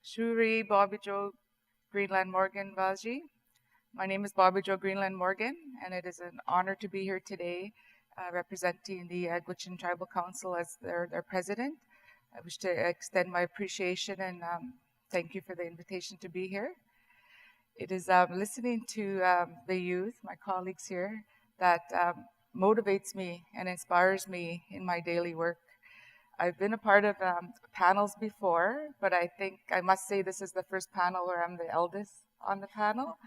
Shuri Bobby Joe Greenland Morgan Valji. My name is Bobby Joe Greenland Morgan, and it is an honor to be here today representing the Gwich'in Tribal Council as their president. I wish to extend my appreciation and thank you for the invitation to be here. It is listening to the youth, my colleagues here, that motivates me and inspires me in my daily work. I've been a part of panels before, but I think I must say this is the first panel where I'm the eldest on the panel.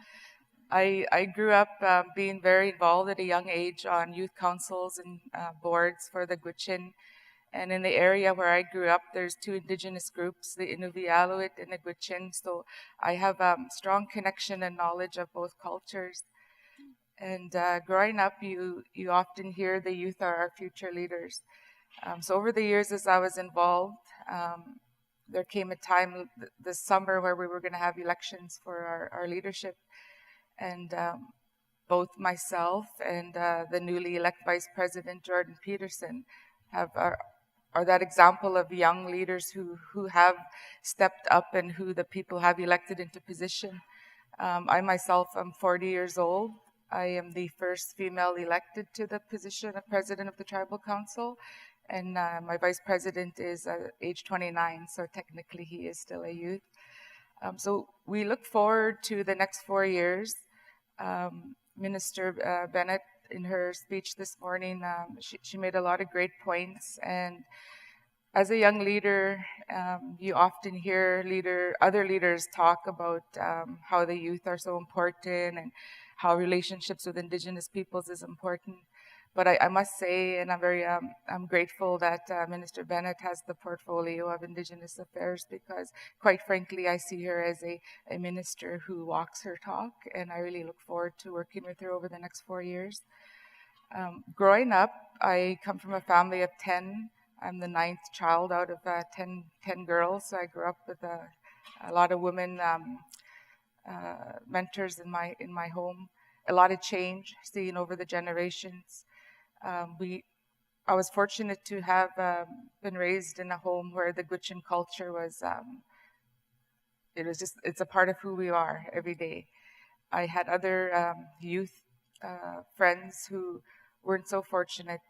I grew up being very involved at a young age on youth councils and boards for the Gwich'in. And in the area where I grew up, there's two indigenous groups, the Inuvialuit and the Gwich'in. So I have strong connection and knowledge of both cultures. And growing up, you often hear the youth are our future leaders. So over the years, as I was involved, there came a time this summer where we were going to have elections for our leadership. And both myself and the newly elected Vice President, Jordan Peterson, are that example of young leaders who have stepped up and who the people have elected into position. I myself am 40 years old. I am the first female elected to the position of President of the Tribal Council. And my Vice President is age 29, so technically he is still a youth. So we look forward to the next 4 years. Minister Bennett, in her speech this morning, she made a lot of great points. And as a young leader, you often hear other leaders talk about how the youth are so important and how relationships with Indigenous peoples is important. But I must say, and I'm grateful that Minister Bennett has the portfolio of Indigenous affairs, because quite frankly, I see her as a minister who walks her talk, and I really look forward to working with her over the next 4 years. Growing up, I come from a family of 10. I'm the 9th child out of 10 girls, so I grew up with a lot of women mentors in my home. A lot of change seen over the generations. I was fortunate to have been raised in a home where the Gwich'in culture was, it's a part of who we are every day. I had other youth friends who weren't so fortunate.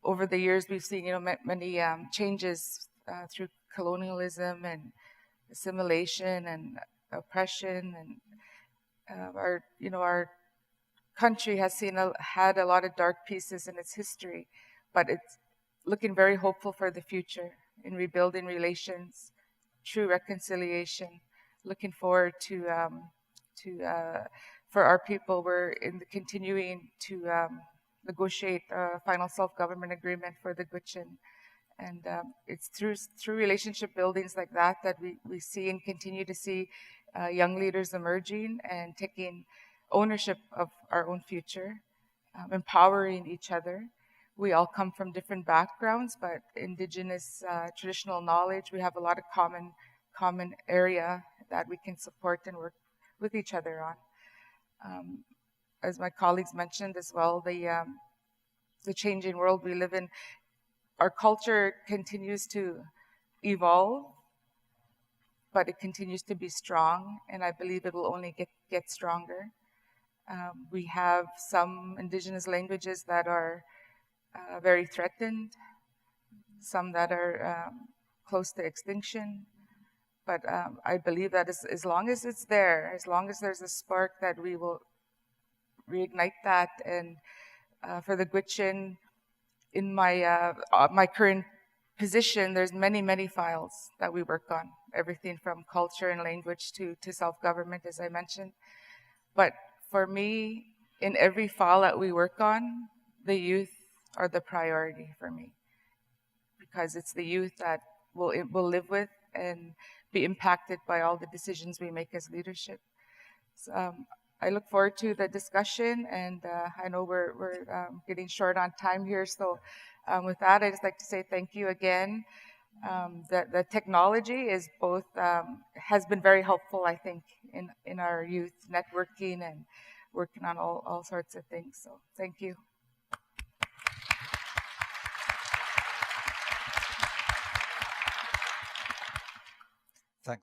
Over the years, we've seen, many changes through colonialism and assimilation and oppression, and our country has had a lot of dark pieces in its history, but it's looking very hopeful for the future in rebuilding relations, true reconciliation. Looking forward to for our people, we're continuing to negotiate a final self-government agreement for the Gwich'in. And it's through relationship buildings like that we see and continue to see young leaders emerging and taking ownership of our own future, empowering each other. We all come from different backgrounds, but Indigenous traditional knowledge, we have a lot of common area that we can support and work with each other on. As my colleagues mentioned as well, the changing world we live in, our culture continues to evolve, but it continues to be strong, and I believe it will only get stronger. We have some Indigenous languages that are very threatened, some that are close to extinction. But I believe that as long as it's there, as long as there's a spark, that we will reignite that. And for the Gwich'in, in my current position, there's many files that we work on, everything from culture and language to self-government, as I mentioned. But for me, in every file that we work on, the youth are the priority for me, because it's the youth that will live with and be impacted by all the decisions we make as leadership. So, I look forward to the discussion, and I know we're getting short on time here. So with that, I'd just like to say thank you again. The technology is both has been very helpful, I think, in our youth networking and working on all sorts of things. So thank you.